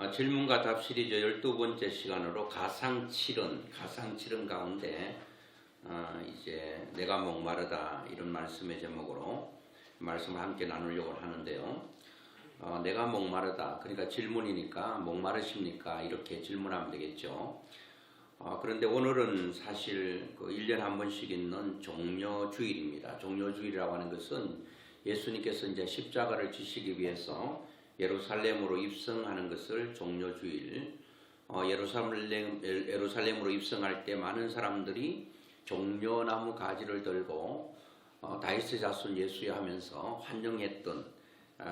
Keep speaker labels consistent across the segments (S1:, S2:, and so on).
S1: 질문과 답 시리즈 12번째 시간으로 가상칠언 가운데 이제 내가 목마르다 이런 말씀의 제목으로 말씀을 함께 나누려고 하는데요. 내가 목마르다, 그러니까 질문이니까 목마르십니까? 이렇게 질문하면 되겠죠. 그런데 오늘은 사실 1년에 한 번씩 있는 종려주일입니다. 종려주일이라고 하는 것은 예수님께서 이제 십자가를 지시기 위해서 예루살렘으로 입성하는 것을 종려주일, 예루살렘으로 입성할 때 많은 사람들이 종려나무 가지를 들고 다윗의 자손 예수여 하면서 환영했던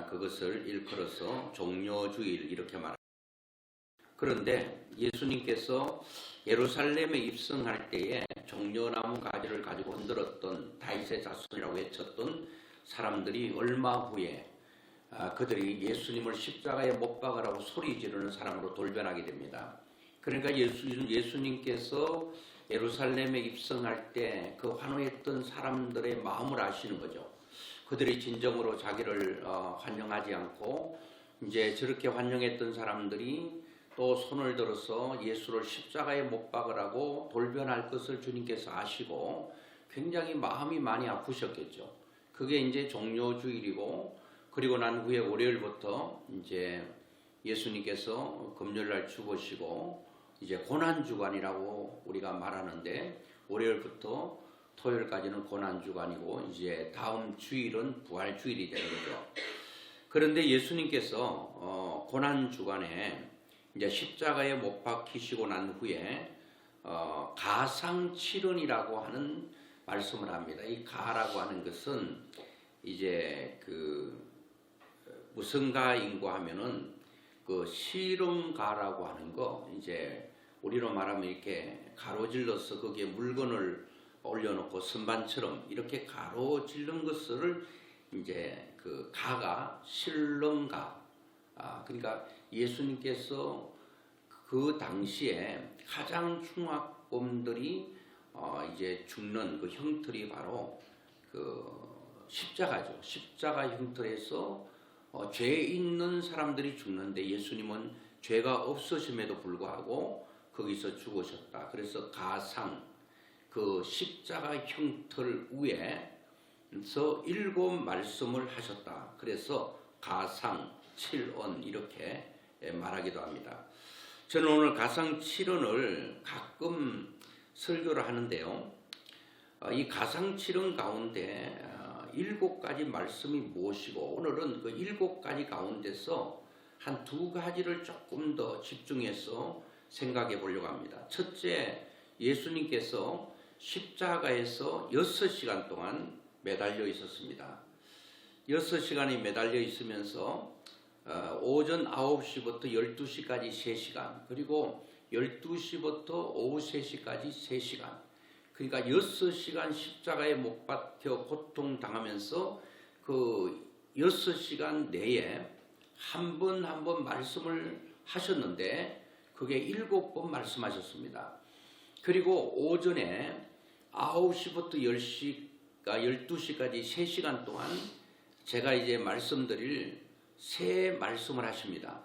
S1: 그것을 일컬어서 종려주일 이렇게 말합니다. 그런데 예수님께서 예루살렘에 입성할 때에 종려나무 가지를 가지고 흔들었던 다윗의 자손이라고 외쳤던 사람들이 얼마 후에 그들이 예수님을 십자가에 못 박으라고 소리 지르는 사람으로 돌변하게 됩니다. 그러니까 예수님께서 예루살렘에 입성할 때 그 환호했던 사람들의 마음을 아시는 거죠. 그들이 진정으로 자기를 환영하지 않고 이제 저렇게 환영했던 사람들이 또 손을 들어서 예수를 십자가에 못 박으라고 돌변할 것을 주님께서 아시고 굉장히 마음이 많이 아프셨겠죠. 그게 이제 종려주일이고, 그리고 난 후에 월요일부터 이제 예수님께서 금요일날 죽으시고 이제 고난주간이라고 우리가 말하는데, 월요일부터 토요일까지는 고난주간이고 이제 다음 주일은 부활주일이 되는 거죠. 그런데 예수님께서 고난주간에 이제 십자가에 못 박히시고 난 후에 가상칠언이라고 하는 말씀을 합니다. 이 가라고 하는 것은 이제 무슨 가인고 하면은 실험가라고 하는 거, 이제 우리로 말하면 이렇게 가로질러서 거기에 물건을 올려놓고 선반처럼 이렇게 가로질른 것을 이제 가가 실험가. 그러니까 예수님께서 그 당시에 가장 흉악범들이 이제 죽는 그 형틀이 바로 십자가죠. 십자가 형틀에서 죄 있는 사람들이 죽는데 예수님은 죄가 없으심에도 불구하고 거기서 죽으셨다. 그래서 가상, 십자가 형틀 위에서 7 말씀을 하셨다. 그래서 가상, 칠언 이렇게 말하기도 합니다. 저는 오늘 가상 칠언을 가끔 설교를 하는데요. 이 가상 칠언 가운데 7가지 말씀이 무엇이고, 오늘은 그 7가지 가운데서 한 2가지를 조금 더 집중해서 생각해 보려고 합니다. 첫째, 예수님께서 십자가에서 6시간 동안 매달려 있었습니다. 6시간이 매달려 있으면서 오전 9시부터 12시까지 3시간, 그리고 12시부터 오후 3시까지 3시간, 그러니까 6시간 십자가에 못 박혀 고통당하면서 그 6시간 내에 한 번 한 번 말씀을 하셨는데 그게 7번 말씀하셨습니다. 그리고 오전에 9시부터 12시까지 3시간 동안 제가 이제 말씀드릴 3 말씀을 하십니다.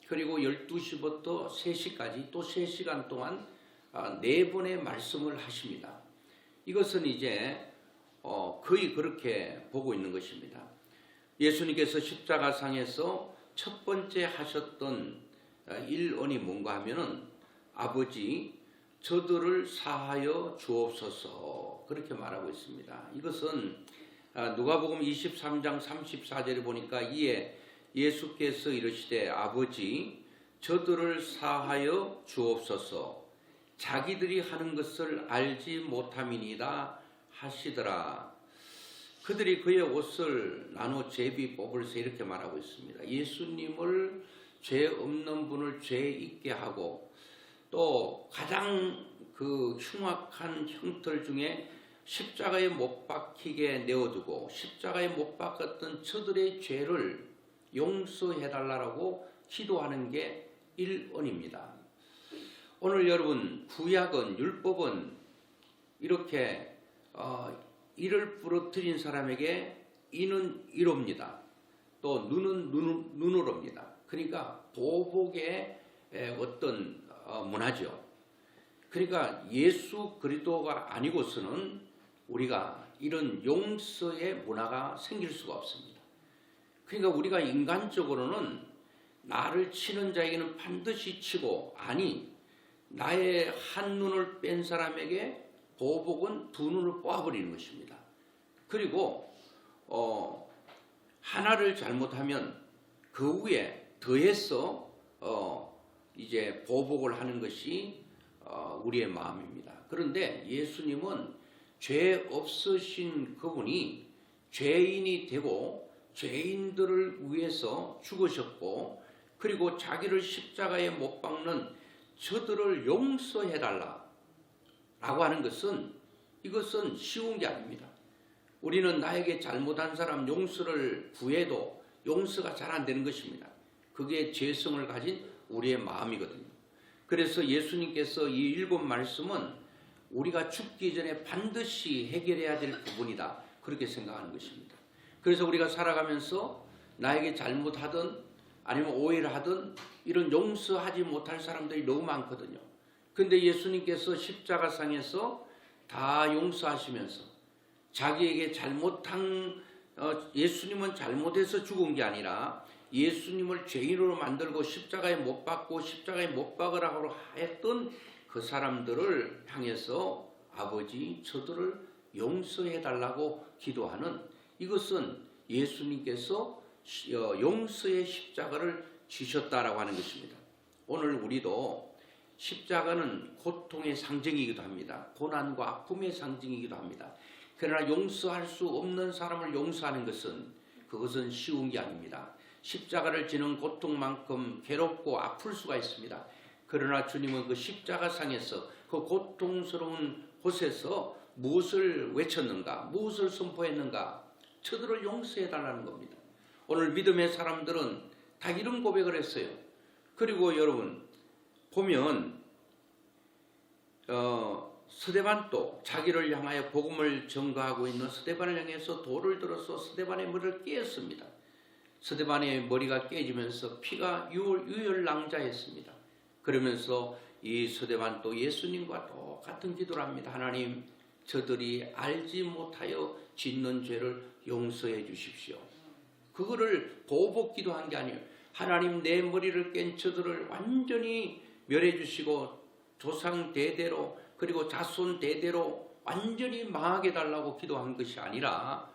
S1: 그리고 12시부터 3시까지 또 3시간 동안 4번의 말씀을 하십니다. 이것은 이제 거의 그렇게 보고 있는 것입니다. 예수님께서 십자가상에서 첫 번째 하셨던 일언이 뭔가 하면은 아버지 저들을 사하여 주옵소서 그렇게 말하고 있습니다. 이것은 누가복음 23장 34절에 보니까 이에 예수께서 이르시되 아버지 저들을 사하여 주옵소서 자기들이 하는 것을 알지 못함이니이다 하시더라. 그들이 그의 옷을 나눠 제비 뽑을세 이렇게 말하고 있습니다. 예수님을 죄 없는 분을 죄 있게 하고 또 가장 흉악한 형틀 중에 십자가에 못 박히게 내어두고 십자가에 못 박았던 저들의 죄를 용서해달라고 기도하는 게 일언입니다. 오늘 여러분 구약은 율법은 이렇게 이를 부러뜨린 사람에게 이는 이롭니다. 또 눈은 눈으로입니다. 그러니까 보복의 어떤 문화죠. 그러니까 예수 그리스도가 아니고서는 우리가 이런 용서의 문화가 생길 수가 없습니다. 그러니까 우리가 인간적으로는 나를 치는 자에게는 반드시 치고, 아니 나의 한 눈을 뺀 사람에게 보복은 두 눈을 뽑아버리는 것입니다. 그리고 하나를 잘못하면 그 위에 더해서 이제 보복을 하는 것이 우리의 마음입니다. 그런데 예수님은 죄 없으신 그분이 죄인이 되고 죄인들을 위해서 죽으셨고, 그리고 자기를 십자가에 못 박는 저들을 용서해달라 라고 하는 것은, 이것은 쉬운 게 아닙니다. 우리는 나에게 잘못한 사람 용서를 구해도 용서가 잘 안 되는 것입니다. 그게 죄성을 가진 우리의 마음이거든요. 그래서 예수님께서 이 7 말씀은 우리가 죽기 전에 반드시 해결해야 될 부분이다, 그렇게 생각하는 것입니다. 그래서 우리가 살아가면서 나에게 잘못하든 아니면 오해를 하든 이런 용서하지 못할 사람들이 너무 많거든요. 근데 예수님께서 십자가상에서 다 용서하시면서 자기에게 잘못한 예수님은 잘못해서 죽은 게 아니라 예수님을 죄인으로 만들고 십자가에 못 박고 십자가에 못 박으라고 했던 그 사람들을 향해서 아버지 저들을 용서해 달라고 기도하는, 이것은 예수님께서 용서의 십자가를 지셨다라고 하는 것입니다. 오늘 우리도 십자가는 고통의 상징이기도 합니다. 고난과 아픔의 상징이기도 합니다. 그러나 용서할 수 없는 사람을 용서하는 것은 그것은 쉬운 게 아닙니다. 십자가를 지는 고통만큼 괴롭고 아플 수가 있습니다. 그러나 주님은 그 십자가상에서 그 고통스러운 곳에서 무엇을 외쳤는가, 무엇을 선포했는가? 저들을 용서해달라는 겁니다. 오늘 믿음의 사람들은 다 이런 고백을 했어요. 그리고 여러분 보면 스데반도 자기를 향하여 복음을 전가하고 있는 스데반을 향해서 돌을 들어서 스데반의 머리를 깨었습니다. 스데반의 머리가 깨지면서 피가 유혈낭자했습니다. 그러면서 이 스데반도 예수님과 똑같은 기도를 합니다. 하나님, 저들이 알지 못하여 짓는 죄를 용서해 주십시오. 그거를 보복 기도한 게 아니에요. 하나님, 내 머리를 깬 저들을 완전히 멸해 주시고 조상 대대로 그리고 자손 대대로 완전히 망하게 달라고 기도한 것이 아니라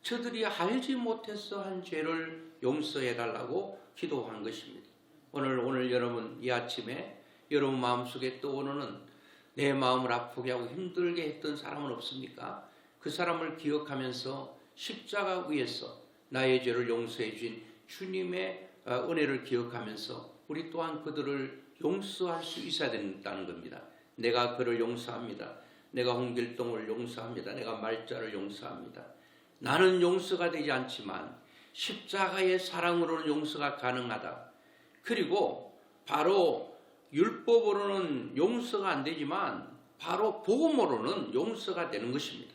S1: 저들이 알지 못해서 한 죄를 용서해 달라고 기도한 것입니다. 오늘 여러분 이 아침에 여러분 마음속에 떠오르는 내 마음을 아프게 하고 힘들게 했던 사람은 없습니까? 그 사람을 기억하면서 십자가 위에서 나의 죄를 용서해 주신 주님의 은혜를 기억하면서 우리 또한 그들을 용서할 수 있어야 된다는 겁니다. 내가 그를 용서합니다. 내가 홍길동을 용서합니다. 내가 말자를 용서합니다. 나는 용서가 되지 않지만 십자가의 사랑으로는 용서가 가능하다. 그리고 바로 율법으로는 용서가 안 되지만 바로 복음으로는 용서가 되는 것입니다.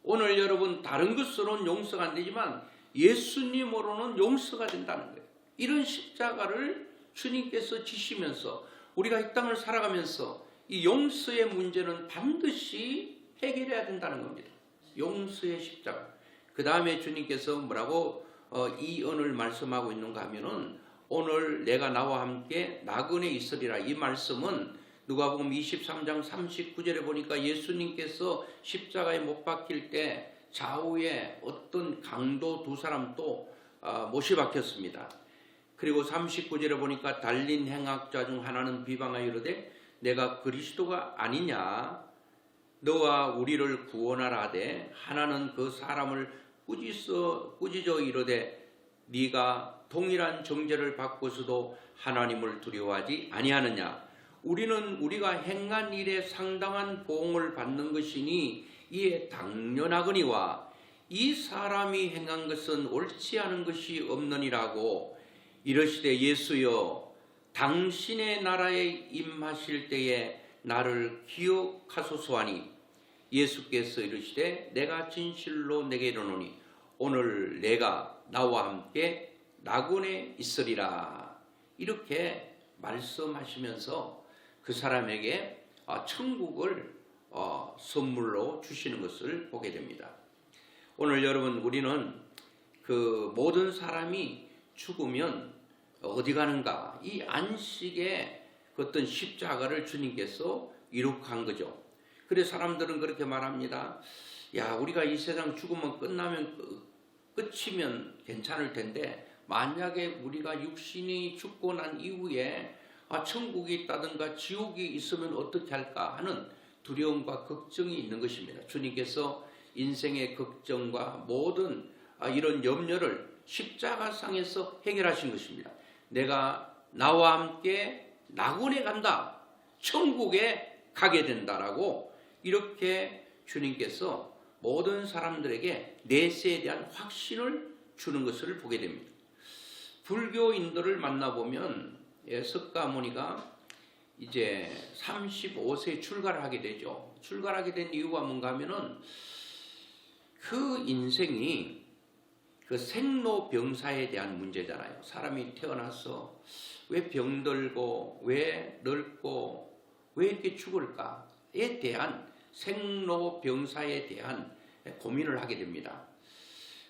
S1: 오늘 여러분 다른 것으로는 용서가 안 되지만 예수님으로는 용서가 된다는 거예요. 이런 십자가를 주님께서 지시면서 우리가 이 땅을 살아가면서 이 용서의 문제는 반드시 해결해야 된다는 겁니다. 용서의 십자가. 그 다음에 주님께서 뭐라고 이 언을 말씀하고 있는가 하면은 오늘 내가 나와 함께 나그네 있으리라. 이 말씀은 누가복음 23장 39절에 보니까 예수님께서 십자가에 못 박힐 때 좌우에 어떤 강도 두 사람 또 못이 박혔습니다. 그리고 39절에 보니까 달린 행악자 중 하나는 비방하여 이르되 내가 그리스도가 아니냐, 너와 우리를 구원하라 하되 하나는 그 사람을 꾸짖어 이르되 네가 동일한 정죄를 받고서도 하나님을 두려워하지 아니하느냐. 우리는 우리가 행한 일에 상당한 보응을 받는 것이니 이에 당연하거니와 이 사람이 행한 것은 옳지 않은 것이 없느니라고 이르시되 예수여 당신의 나라에 임하실 때에 나를 기억하소서 하니 예수께서 이르시되 내가 진실로 내게 이르노니 오늘 내가 나와 함께 낙원에 있으리라. 이렇게 말씀하시면서 그 사람에게 천국을 선물로 주시는 것을 보게 됩니다. 오늘 여러분, 우리는 그 모든 사람이 죽으면 어디 가는가, 이 안식의 그 어떤 십자가를 주님께서 이룩한 거죠. 그래서 사람들은 그렇게 말합니다. 야, 우리가 이 세상 죽으면 끝이면 괜찮을 텐데, 만약에 우리가 육신이 죽고 난 이후에 천국이 있다든가 지옥이 있으면 어떻게 할까 하는 두려움과 걱정이 있는 것입니다. 주님께서 인생의 걱정과 모든 이런 염려를 십자가상에서 해결하신 것입니다. 내가 나와 함께 낙원에 간다, 천국에 가게 된다라고 이렇게 주님께서 모든 사람들에게 내세에 대한 확신을 주는 것을 보게 됩니다. 불교인들을 만나보면 석가모니가 이제 35세에 출가를 하게 되죠. 출가를 하게 된 이유가 뭔가 하면은 그 인생이 그 생로병사에 대한 문제잖아요. 사람이 태어나서 왜 병들고 왜 늙고 왜 이렇게 죽을까에 대한 생로병사에 대한 고민을 하게 됩니다.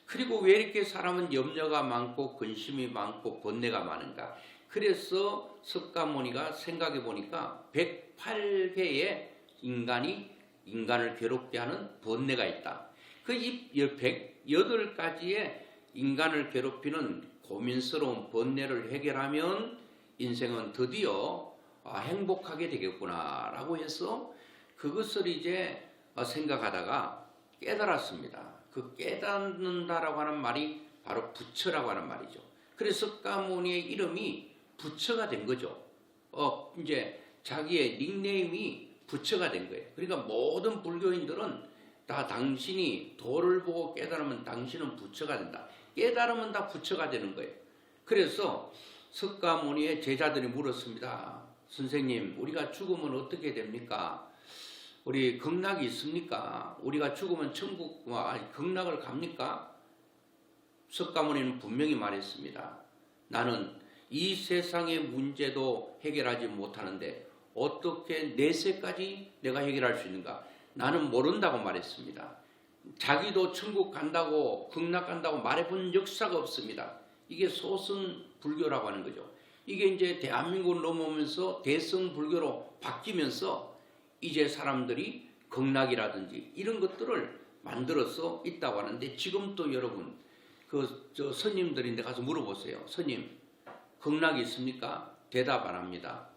S1: 그리고 왜 이렇게 사람은 염려가 많고 근심이 많고 번뇌가 많은가? 그래서 석가모니가 생각해 보니까 108개의 인간을 괴롭게 하는 번뇌가 있다. 그 108가지의 인간을 괴롭히는 고민스러운 번뇌를 해결하면 인생은 드디어 행복하게 되겠구나라고 해서 그것을 이제 생각하다가 깨달았습니다. 그 깨닫는다라고 하는 말이 바로 부처라고 하는 말이죠. 그래서 석가모니의 이름이 부처가 된 거죠. 이제 자기의 닉네임이 부처가 된 거예요. 그러니까 모든 불교인들은 다 당신이 도를 보고 깨달으면 당신은 부처가 된다. 깨달으면 다 부처가 되는 거예요. 그래서 석가모니의 제자들이 물었습니다. 선생님, 우리가 죽으면 어떻게 됩니까? 우리 극락이 있습니까? 우리가 죽으면 천국, 극락을 갑니까? 석가모니는 분명히 말했습니다. 나는 이 세상의 문제도 해결하지 못하는데 어떻게 내세까지 내가 해결할 수 있는가? 나는 모른다고 말했습니다. 자기도 천국 간다고 극락 간다고 말해본 역사가 없습니다. 이게 소승 불교라고 하는 거죠. 이게 이제 대한민국을 넘어오면서 대성 불교로 바뀌면서 이제 사람들이 극락이라든지 이런 것들을 만들어서 있다고 하는데, 지금 또 여러분 스님들인데 가서 물어보세요. 스님, 극락이 있습니까? 대답 안 합니다.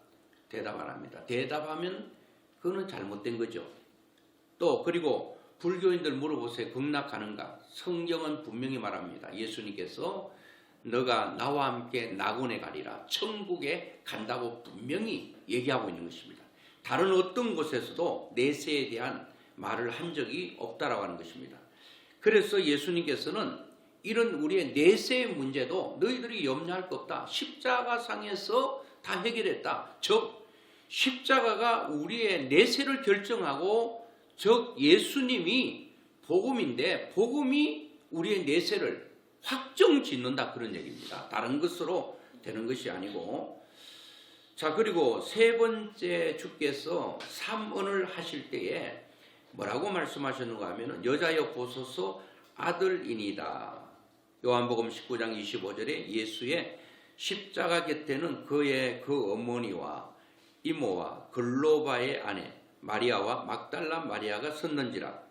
S1: 대답 안 합니다. 대답하면 그거는 잘못된 거죠. 또 그리고 불교인들 물어보세요. 극락 가는가? 성경은 분명히 말합니다. 예수님께서 너가 나와 함께 낙원에 가리라, 천국에 간다고 분명히 얘기하고 있는 것입니다. 다른 어떤 곳에서도 내세에 대한 말을 한 적이 없다라고 하는 것입니다. 그래서 예수님께서는 이런 우리의 내세의 문제도 너희들이 염려할 것 없다, 십자가상에서 다 해결했다. 즉 십자가가 우리의 내세를 결정하고, 즉 예수님이 복음인데 복음이 우리의 내세를 확정 짓는다, 그런 얘기입니다. 다른 것으로 되는 것이 아니고. 자, 그리고 세 번째 주께서 삼언을 하실 때에 뭐라고 말씀하셨는가 하면 여자여 보소서 아들이니다. 요한복음 19장 25절에 예수의 십자가 곁에는 그 어머니와 이모와 글로바의 아내 마리아와 막달라 마리아가 섰는지라.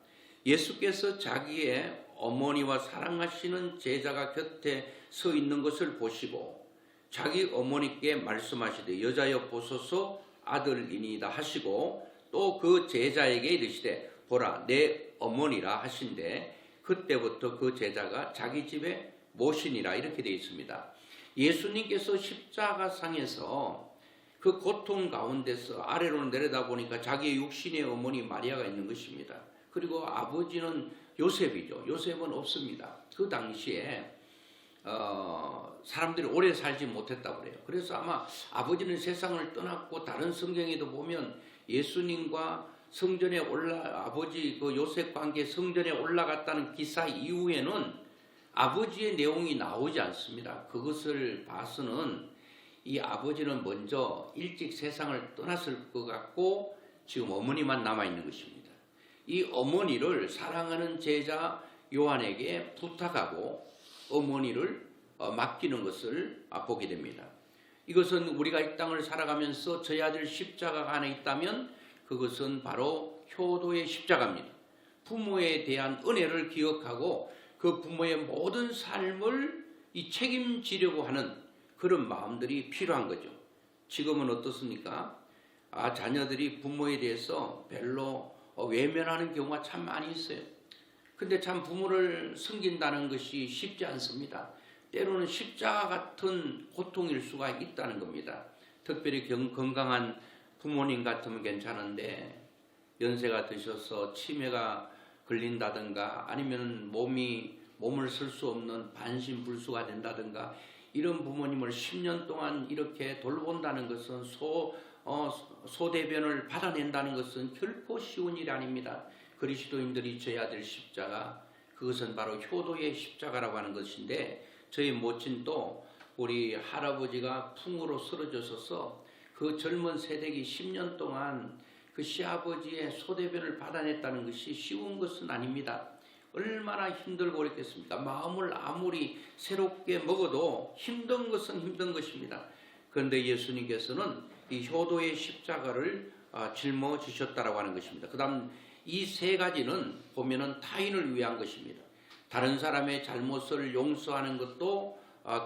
S1: 예수께서 자기의 어머니와 사랑하시는 제자가 곁에 서 있는 것을 보시고 자기 어머니께 말씀하시되 여자여 보소서 아들이니이다 하시고, 또 그 제자에게 이르시되 보라 내 어머니라 하신데 그때부터 그 제자가 자기 집에 모시니라, 이렇게 되어 있습니다. 예수님께서 십자가상에서 그 고통 가운데서 아래로 내려다보니까 자기의 육신의 어머니 마리아가 있는 것입니다. 그리고 아버지는 요셉이죠. 요셉은 없습니다. 그 당시에 사람들이 오래 살지 못했다고 그래요. 그래서 아마 아버지는 세상을 떠났고, 다른 성경에도 보면 예수님과 성전에 아버지 그 요셉과 함께 성전에 올라갔다는 기사 이후에는 아버지의 내용이 나오지 않습니다. 그것을 봐서는 이 아버지는 먼저 일찍 세상을 떠났을 것 같고 지금 어머니만 남아있는 것입니다. 이 어머니를 사랑하는 제자 요한에게 부탁하고 어머니를 맡기는 것을 보게 됩니다. 이것은 우리가 이 땅을 살아가면서 저희 아들 십자가가 안에 있다면 그것은 바로 효도의 십자가입니다. 부모에 대한 은혜를 기억하고 그 부모의 모든 삶을 책임지려고 하는 그런 마음들이 필요한 거죠. 지금은 어떻습니까? 자녀들이 부모에 대해서 별로 외면하는 경우가 참 많이 있어요. 근데 참 부모를 섬긴다는 것이 쉽지 않습니다. 때로는 십자가 같은 고통일 수가 있다는 겁니다. 특별히 건강한 부모님 같으면 괜찮은데 연세가 드셔서 치매가 걸린다든가 아니면 몸을 쓸 수 없는 반신불수가 된다든가 이런 부모님을 10년 동안 이렇게 돌본다는 것은 소대변을 받아낸다는 것은 결코 쉬운 일이 아닙니다. 그리스도인들이 져야 될 십자가, 그것은 바로 효도의 십자가라고 하는 것인데 저희 모친도 우리 할아버지가 풍으로 쓰러져서 그 젊은 새댁이 10년 동안 그 시아버지의 소대변을 받아냈다는 것이 쉬운 것은 아닙니다. 얼마나 힘들고 그랬겠습니까? 마음을 아무리 새롭게 먹어도 힘든 것은 힘든 것입니다. 그런데 예수님께서는 이 효도의 십자가를 짊어지셨다라고 하는 것입니다. 그 다음 이 세 가지는 보면은 타인을 위한 것입니다. 다른 사람의 잘못을 용서하는 것도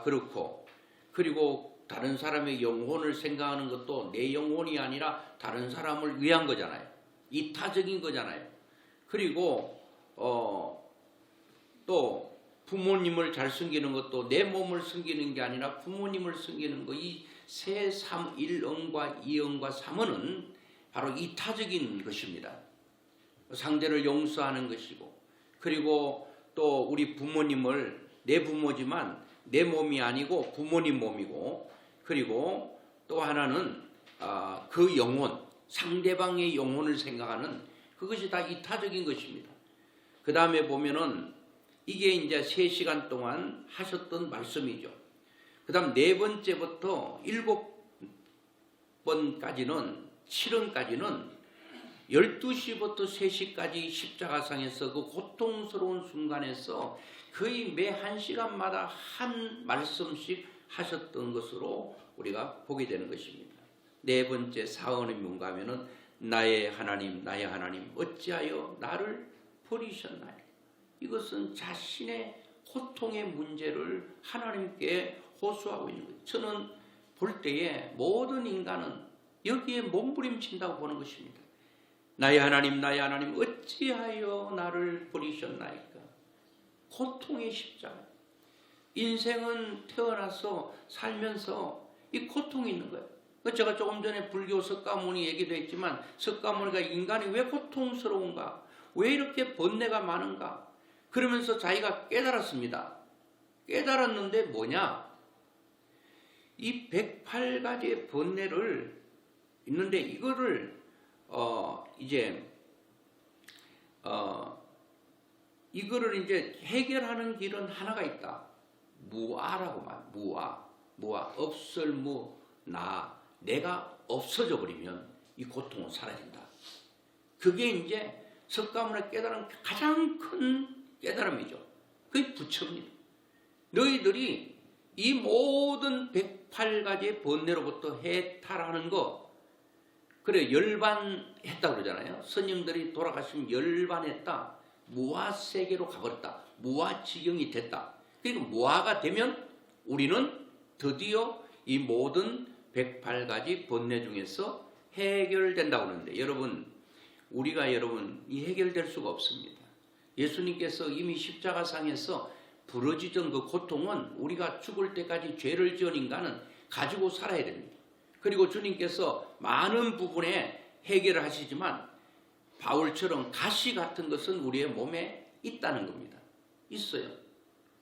S1: 그렇고, 그리고 다른 사람의 영혼을 생각하는 것도 내 영혼이 아니라 다른 사람을 위한 거잖아요. 이타적인 거잖아요. 그리고 또 부모님을 잘 섬기는 것도 내 몸을 섬기는 게 아니라 부모님을 섬기는 거, 이 세 삼, 1응과 2응과 3응은 바로 이타적인 것입니다. 상대를 용서하는 것이고, 그리고 또 우리 부모님을 내 부모지만 내 몸이 아니고 부모님 몸이고, 그리고 또 하나는 그 영혼, 상대방의 영혼을 생각하는 그것이 다 이타적인 것입니다. 그 다음에 보면은 이게 이제 3시간 동안 하셨던 말씀이죠. 그 다음 4번째부터 7번까지는 7원까지는 12시부터 3시까지 십자가상에서 그 고통스러운 순간에서 거의 매 1시간마다 한 말씀씩 하셨던 것으로 우리가 보게 되는 것입니다. 4번째 사언의 뭔가 하면은 나의 하나님 어찌하여 나를 버리셨나요? 이것은 자신의 고통의 문제를 하나님께 호소하고 있는 거예요. 저는 볼 때에 모든 인간은 여기에 몸부림친다고 보는 것입니다. 나의 하나님 어찌하여 나를 버리셨나이까? 고통의 십자가. 인생은 태어나서 살면서 이 고통이 있는 거예요. 제가 조금 전에 불교 석가모니 얘기도 했지만 석가모니가 인간이 왜 고통스러운가? 왜 이렇게 번뇌가 많은가? 그러면서 자기가 깨달았습니다. 깨달았는데 뭐냐? 이 108가지의 번뇌를 있는데 이거를 이거를 이제 해결하는 길은 하나가 있다. 무아라고 말. 무아. 없을무 나. 내가 없어져 버리면 이 고통은 사라진다. 그게 이제 석가모니가 깨달은 가장 큰 깨달음이죠. 그게 부처입니다. 너희들이 이 모든 108가지의 번뇌로부터 해탈하는 거, 그래 열반했다 그러잖아요. 스님들이 돌아가시면 열반했다. 무아세계로 가버렸다. 무아지경이 됐다. 그러니까 무아가 되면 우리는 드디어 이 모든 108가지 번뇌 중에서 해결된다고 그러는데 우리가 이 해결될 수가 없습니다. 예수님께서 이미 십자가상에서 부러지던 그 고통은 우리가 죽을 때까지 죄를 지은 인간은 가지고 살아야 됩니다. 그리고 주님께서 많은 부분에 해결을 하시지만 바울처럼 가시 같은 것은 우리의 몸에 있다는 겁니다. 있어요.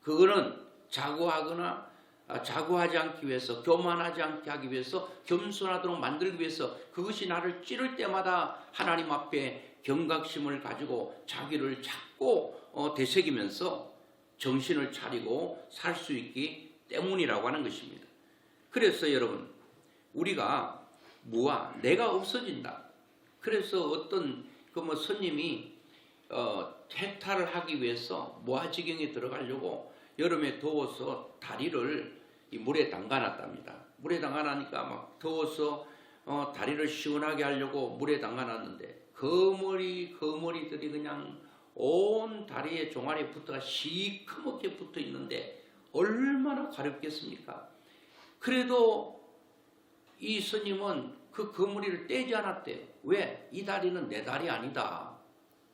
S1: 그거는 자고하지 않기 위해서, 교만하지 않게 하기 위해서, 겸손하도록 만들기 위해서 그것이 나를 찌를 때마다 하나님 앞에 경각심을 가지고 자기를 찾고 되새기면서 정신을 차리고 살 수 있기 때문이라고 하는 것입니다. 그래서 여러분, 우리가 내가 없어진다. 그래서 어떤 스님이 해탈을 하기 위해서 무아지경에 들어가려고 여름에 더워서 다리를 이 물에 담가놨답니다. 물에 담가놨으니까 막 더워서 다리를 시원하게 하려고 물에 담가놨는데 거머리들이 그냥 온 다리의 종아리에 붙어가 시커멓게 붙어 있는데 얼마나 가렵겠습니까? 그래도 이 스님은 그 거머리를 떼지 않았대요. 왜? 이 다리는 내 다리 아니다.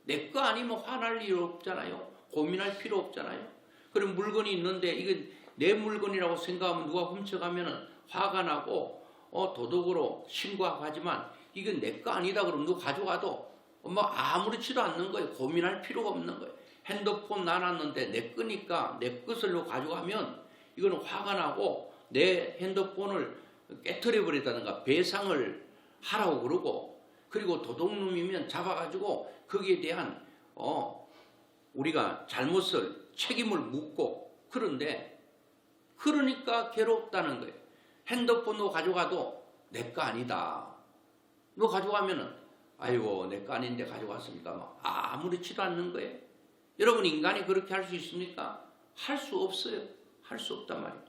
S1: 내 거 아니면 화날 일 없잖아요. 고민할 필요 없잖아요. 그럼 물건이 있는데 이게 내 물건이라고 생각하면 누가 훔쳐가면 화가 나고 도둑으로 신고하고 하지만 이건 내 거 아니다 그러면 누가 가져가도 아무렇지도 않는 거예요. 고민할 필요가 없는 거예요. 핸드폰 놔놨는데 내 거니까 내 것을 가져가면 이거는 화가 나고 내 핸드폰을 깨트려 버리다든가 배상을 하라고 그러고, 그리고 도둑놈이면 잡아가지고 거기에 대한 우리가 잘못을 책임을 묻고, 그러니까 괴롭다는 거예요. 핸드폰도 가져가도 내 거 아니다. 너 가져가면은 아이고 내 거 아닌데 가져갔으니까 아무렇지도 않는 거예요. 여러분, 인간이 그렇게 할 수 있습니까? 할 수 없어요. 할 수 없단 말이에요.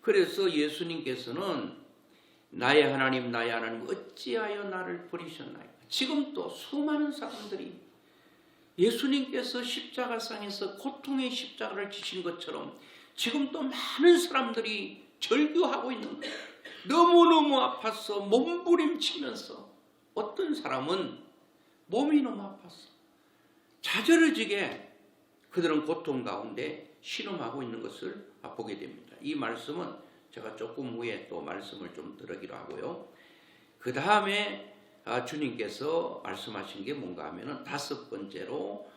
S1: 그래서 예수님께서는 나의 하나님 어찌하여 나를 버리셨나이까. 지금 또 수많은 사람들이 예수님께서 십자가상에서 고통의 십자가를 지신 것처럼 지금 또 많은 사람들이 절규하고 있는 거예요. 너무너무 아파서 몸부림치면서, 어떤 사람은 몸이 너무 아파서 자저러지게 그들은 고통 가운데 신음하고 있는 것을 보게 됩니다. 이 말씀은 제가 조금 후에 또 말씀을 좀 들으기로 하고요. 그 다음에 주님께서 말씀하신 게 뭔가 하면은 다섯 번째로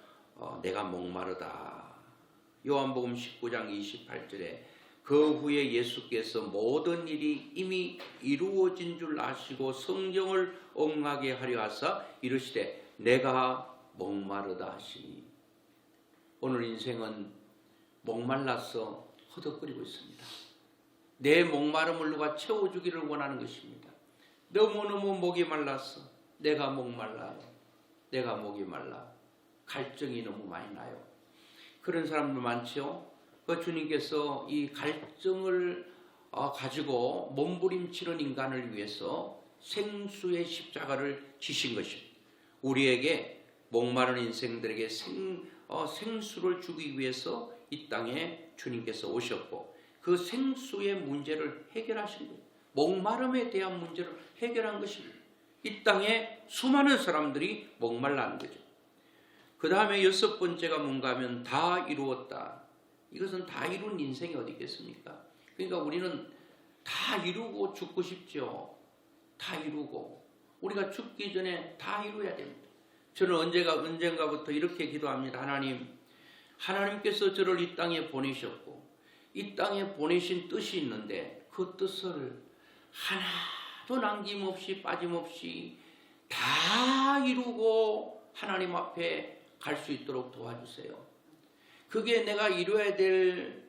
S1: 내가 목마르다. 요한복음 19장 28절에 그 후에 예수께서 모든 일이 이미 이루어진 줄 아시고 성경을 엉하게 하려 하사 이르시되 내가 목마르다 하시니. 오늘 인생은 목말라서 허덕거리고 있습니다. 내 목마름을 누가 채워주기를 원하는 것입니다. 너무너무 목이 말라서 내가 목말라요. 내가 목이 말라. 갈증이 너무 많이 나요. 그런 사람들 많죠. 주님께서 이 갈증을 가지고 몸부림치는 인간을 위해서 생수의 십자가를 지신 것입니다. 우리에게 목마른 인생들에게 생수를 주기 위해서 이 땅에 주님께서 오셨고 그 생수의 문제를 해결하신 거예요. 목마름에 대한 문제를 해결한 것입니다. 이 땅에 수많은 사람들이 목말라는 거죠. 그 다음에 여섯 번째가 뭔가 하면 다 이루었다. 이것은 다 이룬 인생이 어디 있겠습니까? 그러니까 우리는 다 이루고 죽고 싶죠. 다 이루고 우리가 죽기 전에 다 이루어야 됩니다. 저는 언젠가부터 이렇게 기도합니다. 하나님께서 저를 이 땅에 보내셨고 이 땅에 보내신 뜻이 있는데 그 뜻을 하나도 남김없이 빠짐없이 다 이루고 하나님 앞에 갈 수 있도록 도와주세요. 그게 내가 이루어야 될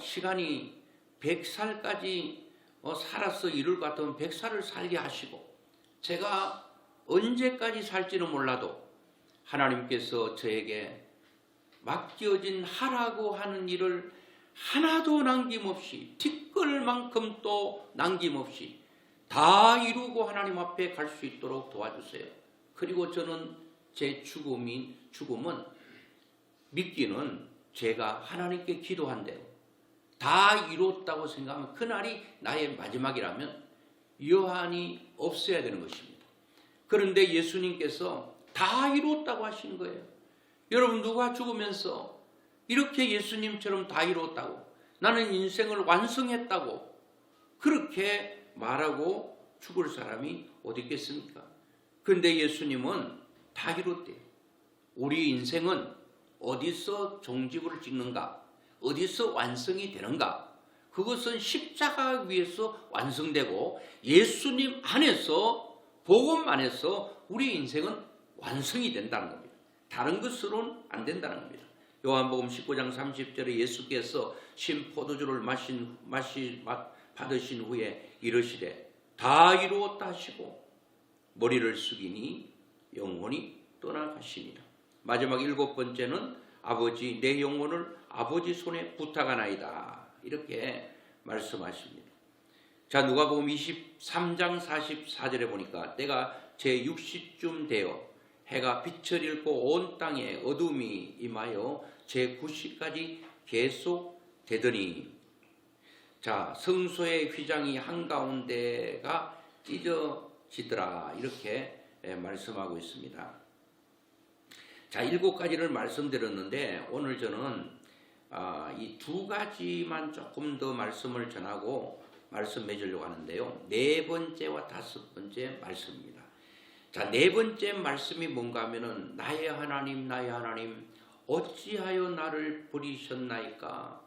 S1: 시간이 100살까지 살아서 이룰 것 같으면 100살을 살게 하시고, 제가 언제까지 살지는 몰라도 하나님께서 저에게 맡겨진 하라고 하는 일을 하나도 남김없이, 티끌만큼도 남김없이 다 이루고 하나님 앞에 갈 수 있도록 도와주세요. 그리고 저는 제 죽음은 믿기는 제가 하나님께 기도한 대로 다 이뤘다고 생각하면 그날이 나의 마지막이라면 여한이 없어야 되는 것입니다. 그런데 예수님께서 다 이뤘다고 하시는 거예요. 여러분, 누가 죽으면서 이렇게 예수님처럼 다 이뤘다고, 나는 인생을 완성했다고 그렇게 말하고 죽을 사람이 어디 있겠습니까? 그런데 예수님은 다 이뤘대요. 우리 인생은 어디서 종지부를 찍는가? 어디서 완성이 되는가? 그것은 십자가 위에서 완성되고 예수님 안에서, 복음 안에서 우리 인생은 완성이 된다는 겁니다. 다른 것으로는 안 된다는 겁니다. 요한복음 19장 30절에 예수께서 신 포도주를 받으신 후에 이르시되 다 이루었다 하시고 머리를 숙이니 영혼이 떠나가시니라. 마지막 7번째는 아버지 내 영혼을 아버지 손에 부탁하나이다. 이렇게 말씀하십니다. 자, 누가복음 23장 44절에 보니까 때가 제6시쯤 되어 해가 빛을 잃고 온 땅에 어둠이 임하여 제9시까지 계속 되더니 자, 성소의 휘장이 한가운데가 찢어지더라. 이렇게 말씀하고 있습니다. 자, 7가지를 말씀드렸는데 오늘 저는 이 2가지만 조금 더 말씀을 전하고 말씀 맺으려고 하는데요. 4번째와 5번째 말씀입니다. 자, 4번째 말씀이 뭔가 하면은 나의 하나님 나의 하나님 어찌하여 나를 버리셨나이까.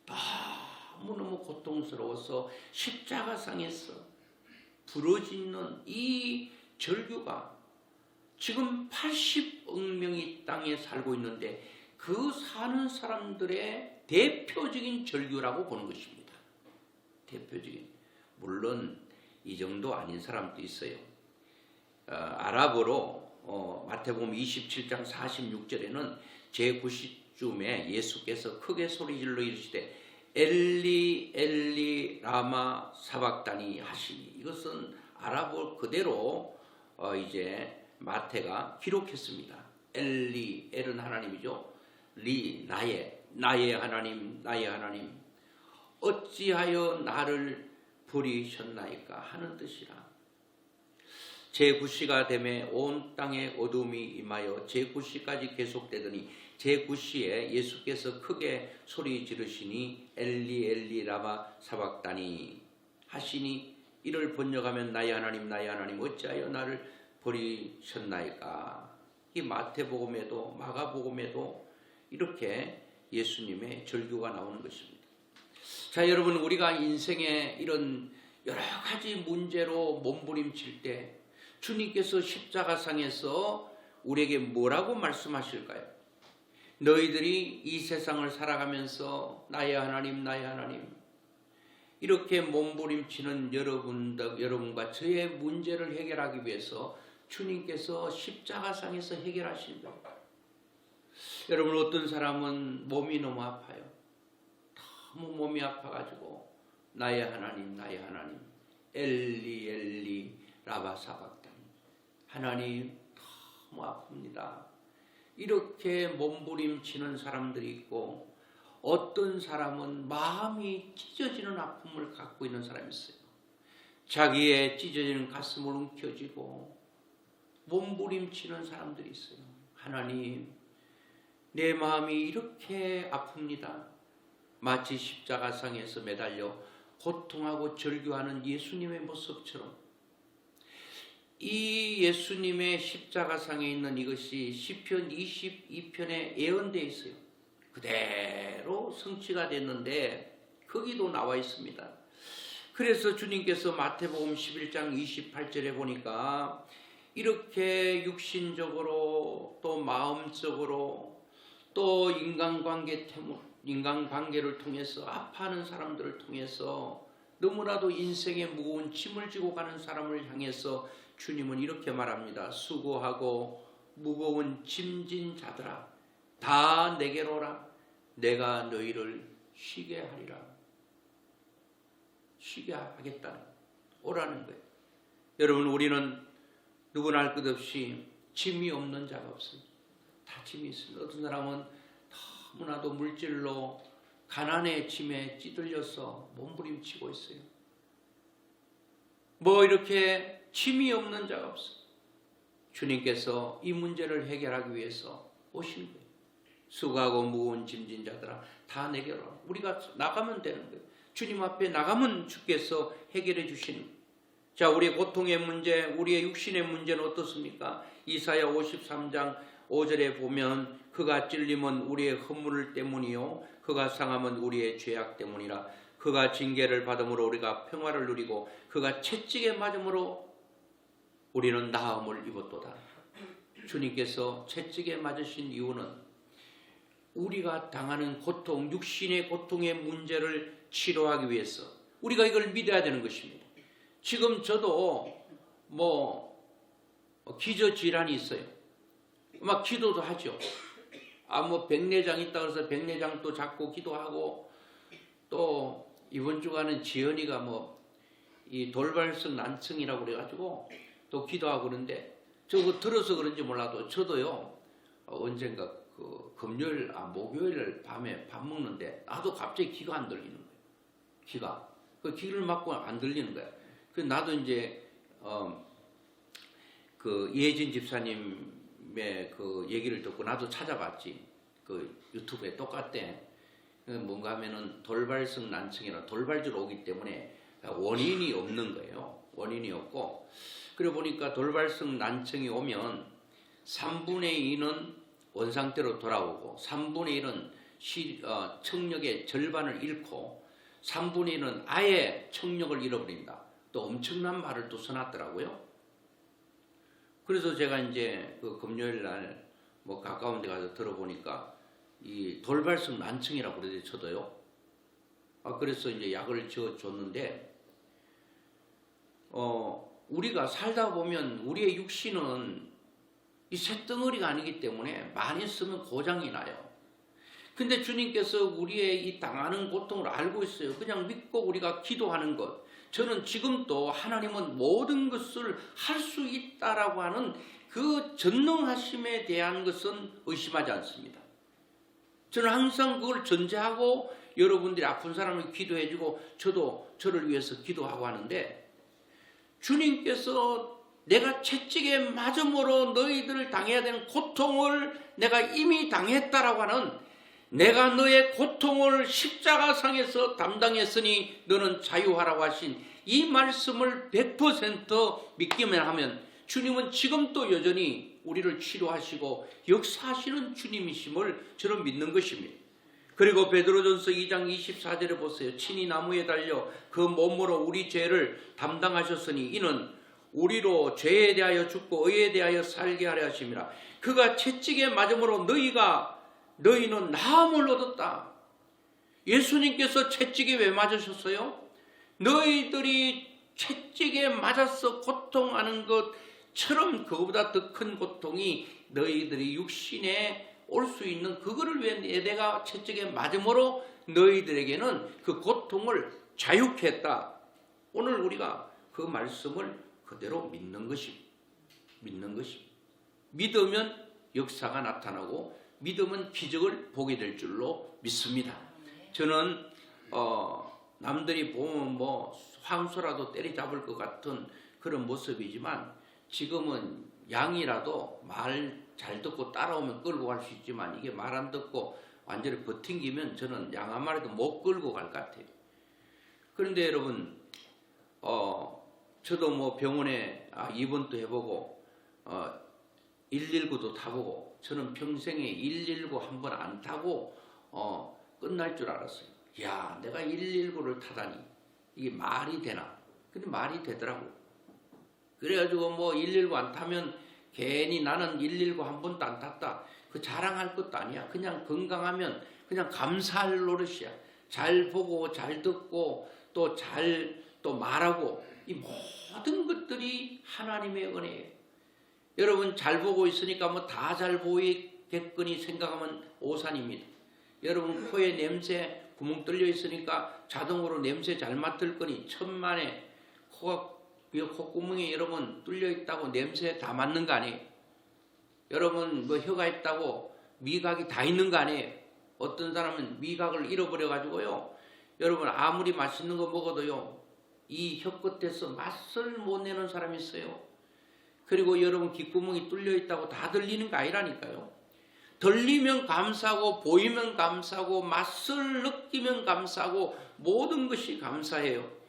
S1: 너무너무 고통스러워서 십자가상에서 부러지는 이 절규가 지금 80억 명이 땅에 살고 있는데 그 사는 사람들의 대표적인 절규라고 보는 것입니다. 대표적인. 물론 이 정도 아닌 사람도 있어요. 아랍어로 마태복음 27장 46절에는 제9시쯤에 예수께서 크게 소리질러 이르시되 엘리 엘리 라마 사박다니 하시니, 이것은 아랍어 그대로 이제 마태가 기록했습니다. 엘리, 엘은 하나님이죠. 리, 나의 하나님 나의 하나님 어찌하여 나를 버리셨나이까 하는 뜻이라. 제9시가 되매 온 땅에 어둠이 임하여 제9시까지 계속되더니 제9시에 예수께서 크게 소리 지르시니 엘리 엘리 라마 사박다니 하시니, 이를 번역하면 나의 하나님 나의 하나님 어찌하여 나를 버리셨나이까. 이 마태복음에도 마가복음에도 이렇게 예수님의 절규가 나오는 것입니다. 자, 여러분, 우리가 인생에 이런 여러 가지 문제로 몸부림칠 때 주님께서 십자가상에서 우리에게 뭐라고 말씀하실까요? 너희들이 이 세상을 살아가면서 나의 하나님 나의 하나님 이렇게 몸부림치는 여러분과 저의 문제를 해결하기 위해서 주님께서 십자가상에서 해결하신 거예요. 여러분, 어떤 사람은 몸이 너무 아파요. 너무 몸이 아파가지고 나의 하나님 나의 하나님 엘리 엘리 라바 사박다니 하나님 너무 아픕니다. 이렇게 몸부림치는 사람들이 있고, 어떤 사람은 마음이 찢어지는 아픔을 갖고 있는 사람이 있어요. 자기의 찢어지는 가슴을 움켜쥐고 몸부림치는 사람들이 있어요. 하나님, 내 마음이 이렇게 아픕니다. 마치 십자가상에서 매달려 고통하고 절규하는 예수님의 모습처럼. 이 예수님의 십자가상에 있는 이것이 시편 22편에 예언되어 있어요. 그대로 성취가 됐는데 거기도 나와 있습니다. 그래서 주님께서 마태복음 11장 28절에 보니까 이렇게 육신적으로 또 마음적으로 또 인간관계를 통해서 아파하는 사람들을 통해서 너무나도 인생의 무거운 짐을 지고 가는 사람을 향해서 주님은 이렇게 말합니다. 수고하고 무거운 짐진 자들아 다 내게로 오라. 내가 너희를 쉬게 하리라. 쉬게 하겠다는, 오라는 거예요. 여러분, 우리는 누구나 할 것 없이 짐이 없는 자가 없어요. 다 짐이 있습니다. 어떤 사람은 너무나도 물질로 가난의 짐에 찌들려서 몸부림치고 있어요. 이렇게 짐이 없는 자가 없어요. 주님께서 이 문제를 해결하기 위해서 오신 거예요. 수고하고 무거운 짐진 자들아 다 내게로 오라. 우리가 나가면 되는 거예요. 주님 앞에 나가면 주께서 해결해 주시는 거예요. 자, 우리의 고통의 문제, 우리의 육신의 문제는 어떻습니까? 이사야 53장 5절에 보면 그가 찔림은 우리의 허물 때문이요 그가 상함은 우리의 죄악 때문이라. 그가 징계를 받음으로 우리가 평화를 누리고 그가 채찍에 맞음으로 우리는 나음을 입었도다. 주님께서 채찍에 맞으신 이유는 우리가 당하는 고통, 육신의 고통의 문제를 치료하기 위해서 우리가 이걸 믿어야 되는 것입니다. 지금 저도 기저질환이 있어요. 막 기도도 하죠. 백내장 있다고 해서 백내장도 잡고 기도하고, 또 이번 주간은 지연이가 이 돌발성 난청이라고 그래가지고 또 기도하고 그러는데, 저거 들어서 그런지 몰라도 저도요, 언젠가 금요일, 목요일 밤에 밥 먹는데 나도 갑자기 귀가 안 들리는 거예요. 귀가. 귀를 막고 안 들리는 거야. 그래서 나도 이제, 예진 집사님의 얘기를 듣고 나도 찾아봤지. 유튜브에 똑같대. 뭔가 하면은 돌발성 난청이라 돌발질 오기 때문에 원인이 없는 거예요. 원인이 없고. 그러고 보니까 돌발성 난청이 오면 3분의 2는 원상태로 돌아오고 3분의 1은 청력의 절반을 잃고 3분의 1은 아예 청력을 잃어버린다. 또 엄청난 말을 또 써놨더라고요. 그래서 제가 이제 금요일 날 가까운 데 가서 들어보니까 이 돌발성 난청이라고 그러더니 저도요. 그래서 이제 약을 줬는데, 우리가 살다 보면 우리의 육신은 이 쇳덩어리가 아니기 때문에 많이 쓰면 고장이 나요. 근데 주님께서 우리의 이 당하는 고통을 알고 있어요. 그냥 믿고 우리가 기도하는 것. 저는 지금도 하나님은 모든 것을 할 수 있다라고 하는 그 전능하심에 대한 것은 의심하지 않습니다. 저는 항상 그걸 전제하고 여러분들이 아픈 사람을 기도해주고 저도 저를 위해서 기도하고 하는데, 주님께서 내가 채찍에 맞음으로 너희들을 당해야 되는 고통을 내가 이미 당했다라고 하는, 내가 너의 고통을 십자가상에서 담당했으니 너는 자유하라고 하신 이 말씀을 100% 믿기만 하면 주님은 지금도 여전히 우리를 치료하시고 역사하시는 주님이심을 저는 믿는 것입니다. 그리고 베드로전서 2장 24절에 보세요. 친히 나무에 달려 그 몸으로 우리 죄를 담당하셨으니 이는 우리로 죄에 대하여 죽고 의에 대하여 살게 하려 하심이라. 그가 채찍에 맞음으로 너희는 나음을 얻었다. 예수님께서 채찍에 왜 맞으셨어요? 너희들이 채찍에 맞아서 고통하는 것처럼 그거보다 더 큰 고통이 너희들이 육신에 올 수 있는 그거를 위해 내가 채찍에 맞음으로 너희들에게는 그 고통을 자유케 했다. 오늘 우리가 그 말씀을 그대로 믿는 것입니다. 믿으면 역사가 나타나고 믿으면 기적을 보게 될 줄로 믿습니다. 저는 남들이 보면 황소라도 때리잡을 것 같은 그런 모습이지만, 지금은 양이라도 말 잘 듣고 따라오면 끌고 갈 수 있지만 이게 말 안 듣고 완전히 버팅기면 저는 양 한 마리도 못 끌고 갈 것 같아요. 그런데 여러분, 저도 병원에 입원도 해보고 119도 타보고, 저는 평생에 119 한 번 안 타고 끝날 줄 알았어요. 야, 내가 119를 타다니 이게 말이 되나? 근데 말이 되더라고. 그래가지고 119 안 타면 괜히 나는 119 한 번도 안 탔다, 그 자랑할 것도 아니야. 그냥 건강하면 그냥 감사할 노릇이야. 잘 보고 잘 듣고 또 또 말하고, 이 모든 것들이 하나님의 은혜예요. 여러분, 잘 보고 있으니까 다 잘 보이겠거니 생각하면 오산입니다. 여러분, 코에 냄새 구멍 뚫려 있으니까 자동으로 냄새 잘 맡을 거니 천만에 콧구멍에 여러분 뚫려 있다고 냄새 다 맡는 거 아니에요? 여러분, 혀가 있다고 미각이 다 있는 거 아니에요? 어떤 사람은 미각을 잃어버려 가지고요, 여러분 아무리 맛있는 거 먹어도요 이 혀 끝에서 맛을 못 내는 사람이 있어요. 그리고 여러분, 귓구멍이 뚫려 있다고 다 들리는 거 아니라니까요. 들리면 감사하고 보이면 감사하고 맛을 느끼면 감사하고 모든 것이 감사해요.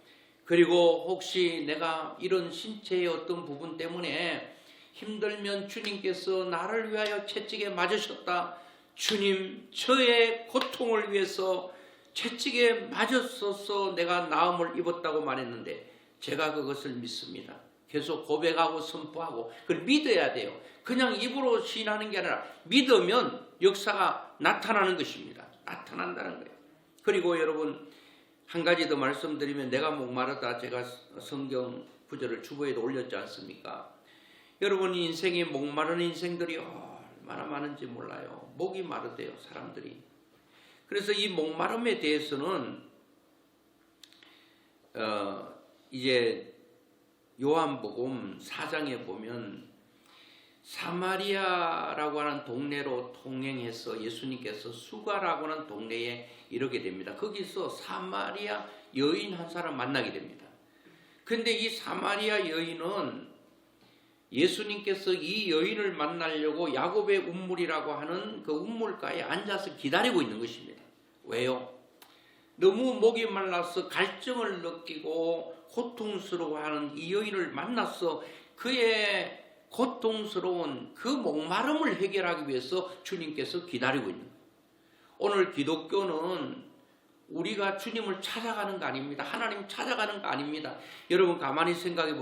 S1: 그리고 혹시 내가 이런 신체의 어떤 부분 때문에 힘들면 주님께서 나를 위하여 채찍에 맞으셨다. 주님, 저의 고통을 위해서 채찍에 맞았어서 내가 나음을 입었다고 말했는데, 제가 그것을 믿습니다. 계속 고백하고 선포하고 그걸 믿어야 돼요. 그냥 입으로 시인하는 게 아니라 믿으면 역사가 나타나는 것입니다. 나타난다는 거예요. 그리고 여러분 한 가지 더 말씀드리면 내가 목마르다 제가 성경 구절을 주보에도 올렸지 않습니까? 여러분 인생에 목마른 인생들이 얼마나 많은지 몰라요. 목이 마르대요 사람들이. 그래서 이 목마름에 대해서는 이제 요한복음 4장에 보면 사마리아라고 하는 동네로 통행해서 예수님께서 수가라고 하는 동네에 이르게 됩니다. 거기서 사마리아 여인 한 사람 만나게 됩니다. 근데 이 사마리아 여인은 예수님께서 이 여인을 만나려고 야곱의 운물이라고 하는 그 운물가에 앉아서 기다리고 있는 것입니다. 왜요? 너무 목이 말라서 갈증을 느끼고 고통스러워하는 이 여인을 만나서 그의 고통스러운 그 목마름을 해결하기 위해서 주님께서 기다리고 있는 거예요. 오늘 기독교는 우리가 주님을 찾아가는 거 아닙니다. 하나님 찾아가는 거 아닙니다. 여러분 가만히 생각해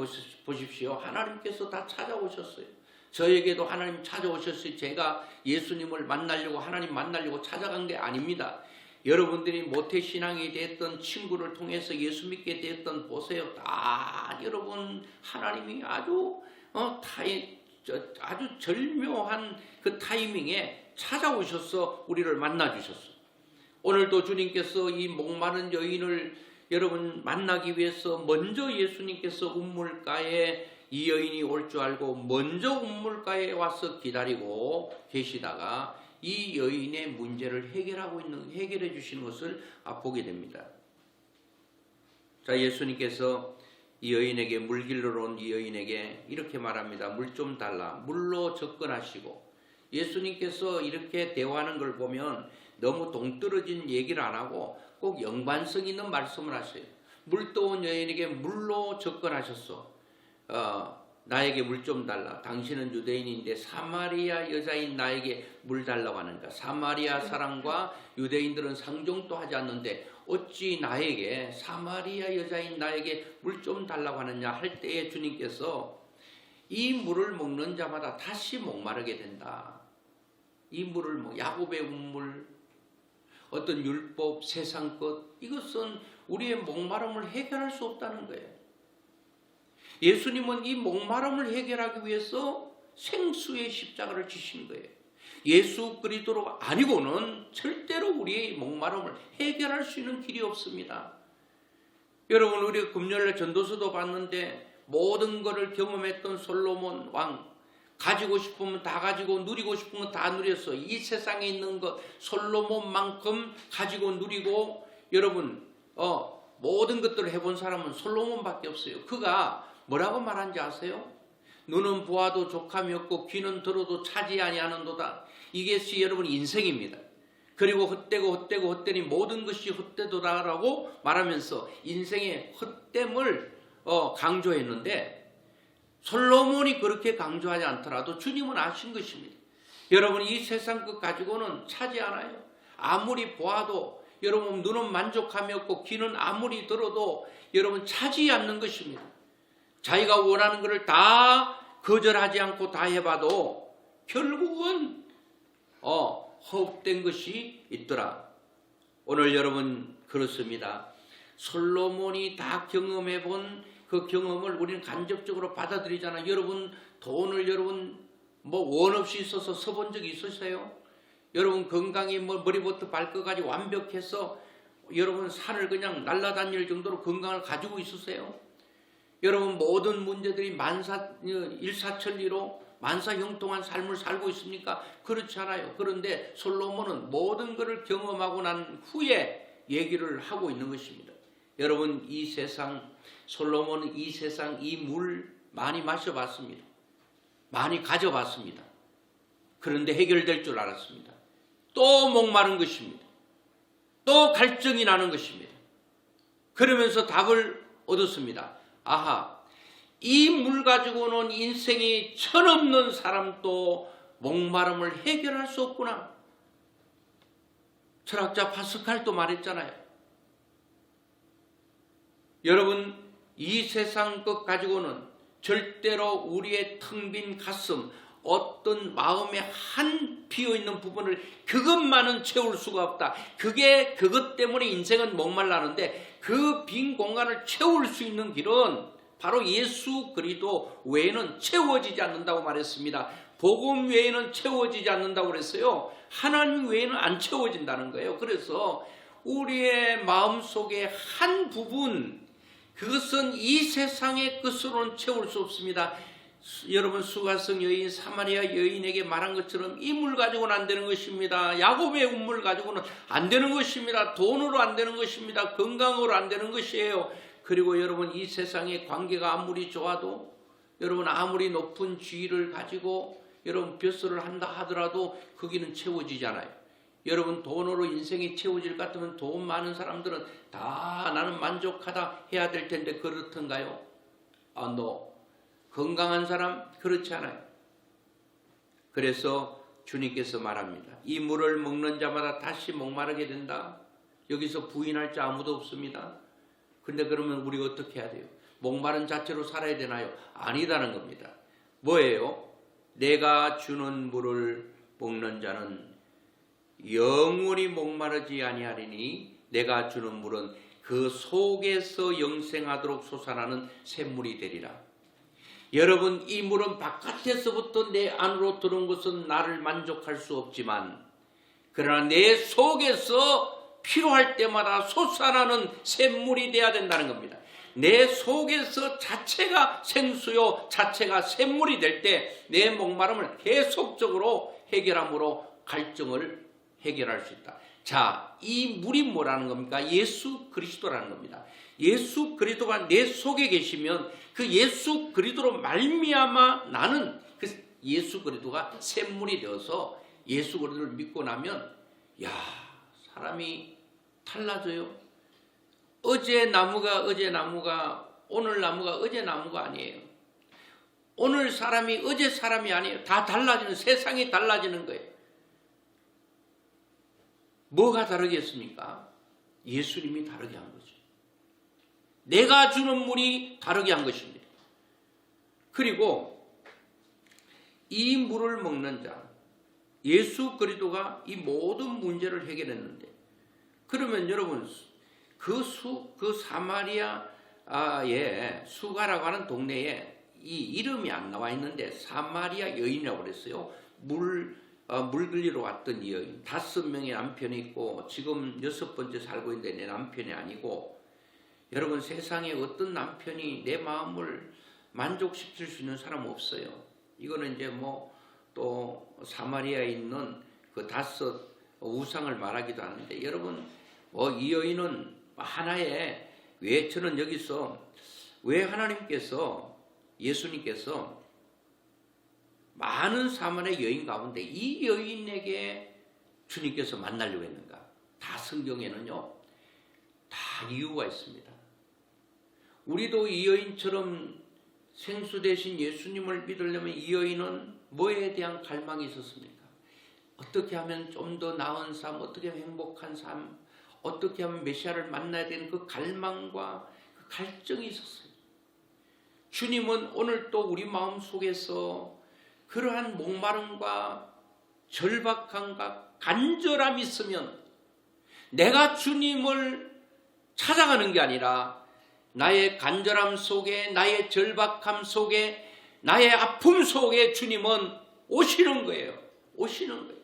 S1: 보십시오. 하나님께서 다 찾아오셨어요. 저에게도 하나님 찾아오셨어요. 제가 예수님을 만나려고 하나님 만나려고 찾아간 게 아닙니다. 여러분들이 모태신앙이 됐던 친구를 통해서 예수 믿게 됐던 보세요. 다 여러분 하나님이 아주 절묘한 그 타이밍에 찾아오셔서 우리를 만나주셨어요. 오늘도 주님께서 이 목마른 여인을 여러분 만나기 위해서 먼저 예수님께서 운물가에 이 여인이 올 줄 알고 먼저 운물가에 와서 기다리고 계시다가 이 여인의 문제를 해결해 주시는 것을 보게 됩니다. 자, 예수님께서 이 여인에게 물길로 온 이 여인에게 이렇게 말합니다. 물 좀 달라. 물로 접근하시고 예수님께서 이렇게 대화하는 걸 보면 너무 동떨어진 얘기를 안 하고 꼭 연관성 있는 말씀을 하세요. 물 떠온 여인에게 물로 접근하셨어. 나에게 물 좀 달라. 당신은 유대인인데 사마리아 여자인 나에게 물 달라고 하는가. 사마리아 사람과 유대인들은 상종도 하지 않는데 어찌 나에게 사마리아 여자인 나에게 물 좀 달라고 하느냐 할 때에 주님께서 이 물을 먹는 자마다 다시 목마르게 된다. 이 물을 야곱의 운물, 어떤 율법, 세상 것, 이것은 우리의 목마름을 해결할 수 없다는 거예요. 예수님은 이 목마름을 해결하기 위해서 생수의 십자가를 지신 거예요. 예수 그리스도로 아니고는 절대로 우리의 목마름을 해결할 수 있는 길이 없습니다. 여러분 우리가 금요일에 전도서도 봤는데 모든 것을 경험했던 솔로몬 왕, 가지고 싶으면 다 가지고 누리고 싶은 건 다 누렸어. 이 세상에 있는 것 솔로몬만큼 가지고 누리고 여러분 모든 것들을 해본 사람은 솔로몬밖에 없어요. 그가 뭐라고 말한지 아세요? 눈은 보아도 족함이 없고 귀는 들어도 차지 아니하는도다. 이것이 여러분 인생입니다. 그리고 헛되니 모든 것이 헛되도다라고 말하면서 인생의 헛됨을 강조했는데 솔로몬이 그렇게 강조하지 않더라도 주님은 아신 것입니다. 여러분 이 세상 것 가지고는 차지 않아요. 아무리 보아도 여러분 눈은 만족함이 없고 귀는 아무리 들어도 여러분 차지 않는 것입니다. 자기가 원하는 것을 다 거절하지 않고 다 해봐도 결국은 헛된 것이 있더라. 오늘 여러분 그렇습니다. 솔로몬이 다 경험해본 그 경험을 우리는 간접적으로 받아들이잖아요. 여러분 돈을 여러분 원 없이 있어서 써본 적이 있으세요? 여러분 건강이 머리부터 발끝까지 완벽해서 여러분 산을 그냥 날아다닐 정도로 건강을 가지고 있으세요? 여러분 모든 문제들이 일사천리로 만사형통한 삶을 살고 있습니까? 그렇지 않아요. 그런데 솔로몬은 모든 것을 경험하고 난 후에 얘기를 하고 있는 것입니다. 여러분 이 세상 솔로몬은 이 세상 이 물 많이 마셔봤습니다. 많이 가져봤습니다. 그런데 해결될 줄 알았습니다. 또 목마른 것입니다. 또 갈증이 나는 것입니다. 그러면서 답을 얻었습니다. 아하, 이 물 가지고는 인생이 철없는 사람도 목마름을 해결할 수 없구나. 철학자 파스칼도 말했잖아요. 여러분 이 세상 것 가지고는 절대로 우리의 텅 빈 가슴, 어떤 마음의 한 비어있는 부분을 그것만은 채울 수가 없다. 그것 때문에 인생은 목말라는데 그 빈 공간을 채울 수 있는 길은 바로 예수 그리스도 외에는 채워지지 않는다고 말했습니다. 복음 외에는 채워지지 않는다고 그랬어요. 하나님 외에는 안 채워진다는 거예요. 그래서 우리의 마음속에 한 부분, 그것은 이 세상의 것으로는 채울 수 없습니다. 여러분, 수가성 여인, 사마리아 여인에게 말한 것처럼 이 물 가지고는 안 되는 것입니다. 야곱의 운물 가지고는 안 되는 것입니다. 돈으로 안 되는 것입니다. 건강으로 안 되는 것이에요. 그리고 여러분, 이 세상의 관계가 아무리 좋아도, 여러분 아무리 높은 지위를 가지고 여러분 벼슬을 한다 하더라도 거기는 채워지잖아요. 여러분, 돈으로 인생이 채워질 것 같으면 돈 많은 사람들은 다 나는 만족하다 해야 될 텐데 그렇던가요? No. 건강한 사람 그렇지 않아요. 그래서 주님께서 말합니다. 이 물을 먹는 자마다 다시 목마르게 된다. 여기서 부인할 자 아무도 없습니다. 근데 그러면 우리가 어떻게 해야 돼요? 목마른 자체로 살아야 되나요? 아니다는 겁니다. 뭐예요? 내가 주는 물을 먹는 자는 영원히 목마르지 아니하리니 내가 주는 물은 그 속에서 영생하도록 솟아나는 샘물이 되리라. 여러분, 이 물은 바깥에서부터 내 안으로 들어온 것은 나를 만족할 수 없지만, 그러나 내 속에서 필요할 때마다 솟아나는 샘물이 돼야 된다는 겁니다. 내 속에서 자체가 생수요, 자체가 샘물이 될 때 내 목마름을 계속적으로 해결함으로 갈증을 해결할 수 있다. 자, 이 물이 뭐라는 겁니까? 예수 그리스도라는 겁니다. 예수 그리스도가 내 속에 계시면 그 예수 그리스도로 말미암아 나는 그 예수 그리스도가 샘물이 되어서 예수 그리스도를 믿고 나면 사람이 달라져요. 어제 나무가 오늘 나무가 어제 나무가 아니에요. 오늘 사람이 어제 사람이 아니에요. 다 달라지는, 세상이 달라지는 거예요. 뭐가 다르겠습니까? 예수님이 다르게 한 거죠. 내가 주는 물이 다르게 한 것입니다. 그리고 이 물을 먹는 자, 예수 그리스도가 이 모든 문제를 해결했는데, 그러면 여러분, 그 사마리아의 수가라고 하는 동네에 이 이름이 안 나와 있는데 사마리아 여인이라고 그랬어요. 물 들리러 왔던 이 여인, 5명의 남편이 있고 지금 6번째 살고 있는데 내 남편이 아니고, 여러분, 세상에 어떤 남편이 내 마음을 만족시킬 수 있는 사람 없어요. 이거는 이제 또 사마리아에 있는 그 5 우상을 말하기도 하는데, 여러분, 이 여인은 하나의, 왜 저는 여기서 왜 예수님께서 많은 사마리아 여인 가운데 이 여인에게 주님께서 만나려고 했는가? 다 성경에는요, 다 이유가 있습니다. 우리도 이 여인처럼 생수 대신 예수님을 믿으려면 이 여인은 뭐에 대한 갈망이 있었습니까? 어떻게 하면 좀 더 나은 삶, 어떻게 하면 행복한 삶, 어떻게 하면 메시아를 만나야 되는 그 갈망과 그 갈증이 있었어요. 주님은 오늘 또 우리 마음 속에서 그러한 목마름과 절박함과 간절함이 있으면 내가 주님을 찾아가는 게 아니라 나의 간절함 속에, 나의 절박함 속에, 나의 아픔 속에 주님은 오시는 거예요. 오시는 거예요.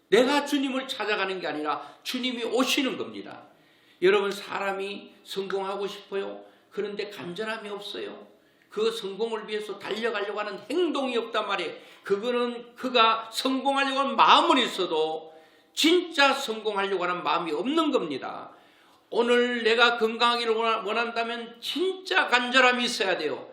S1: 내가 주님을 찾아가는 게 아니라 주님이 오시는 겁니다. 여러분, 사람이 성공하고 싶어요. 그런데 간절함이 없어요. 그 성공을 위해서 달려가려고 하는 행동이 없단 말이에요. 그거는 그가 성공하려고 하는 마음은 있어도 진짜 성공하려고 하는 마음이 없는 겁니다. 오늘 내가 건강하기를 원한다면 진짜 간절함이 있어야 돼요.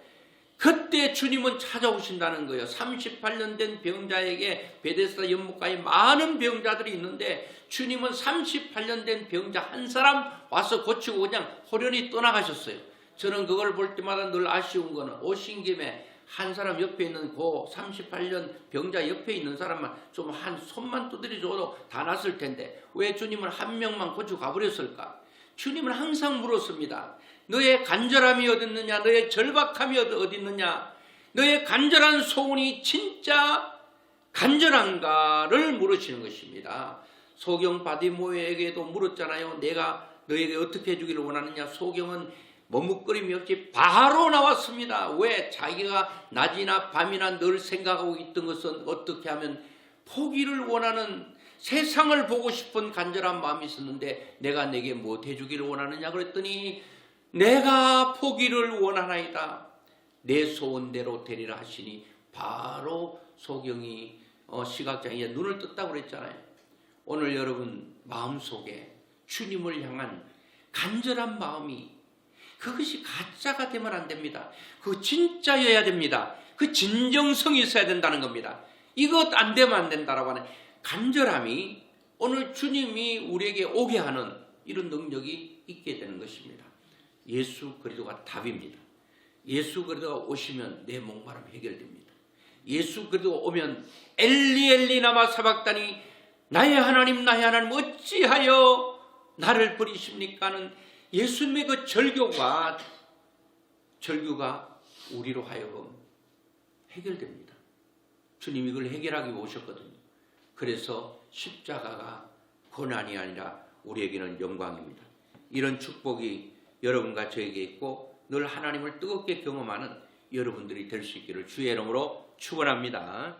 S1: 그때 주님은 찾아오신다는 거예요. 38년 된 병자에게 베데스다 연못가에 많은 병자들이 있는데 주님은 38년 된 병자 한 사람 와서 고치고 그냥 호련히 떠나가셨어요. 저는 그걸 볼 때마다 늘 아쉬운 거는 오신 김에 한 사람 옆에 있는 그 38년 병자 옆에 있는 사람만 좀 한 손만 두드려 줘도 다 났을 텐데 왜 주님을 한 명만 고치고 가버렸을까? 주님은 항상 물었습니다. 너의 간절함이 어디 있느냐? 너의 절박함이 어디 있느냐? 너의 간절한 소원이 진짜 간절한가를 물으시는 것입니다. 소경 바디모에게도 물었잖아요. 내가 너에게 어떻게 해주기를 원하느냐. 소경은 머뭇거림이 없이 바로 나왔습니다. 왜? 자기가 낮이나 밤이나 늘 생각하고 있던 것은 어떻게 하면 포기를 원하는, 세상을 보고 싶은 간절한 마음이 있었는데 내가 내게 뭐 해주기를 원하느냐 그랬더니 내가 포기를 원하나이다. 내 소원대로 되리라 하시니 바로 소경이 시각장애 눈을 떴다고 그랬잖아요. 오늘 여러분 마음속에 주님을 향한 간절한 마음이, 그것이 가짜가 되면 안 됩니다. 그 진짜여야 됩니다. 그 진정성이 있어야 된다는 겁니다. 이것 안 되면 안 된다라고 하는 간절함이 오늘 주님이 우리에게 오게 하는 이런 능력이 있게 되는 것입니다. 예수 그리스도가 답입니다. 예수 그리스도가 오시면 내 목마름 해결됩니다. 예수 그리스도가 오면 엘리 엘리 라마 사박다니, 나의 하나님 나의 하나님 어찌하여 나를 버리십니까 하는 예수님의 그 절규가 우리로 하여금 해결됩니다. 주님이 이걸 해결하기 위해 오셨거든요. 그래서 십자가가 고난이 아니라 우리에게는 영광입니다. 이런 축복이 여러분과 저에게 있고 늘 하나님을 뜨겁게 경험하는 여러분들이 될 수 있기를 주의 이름으로 축원합니다.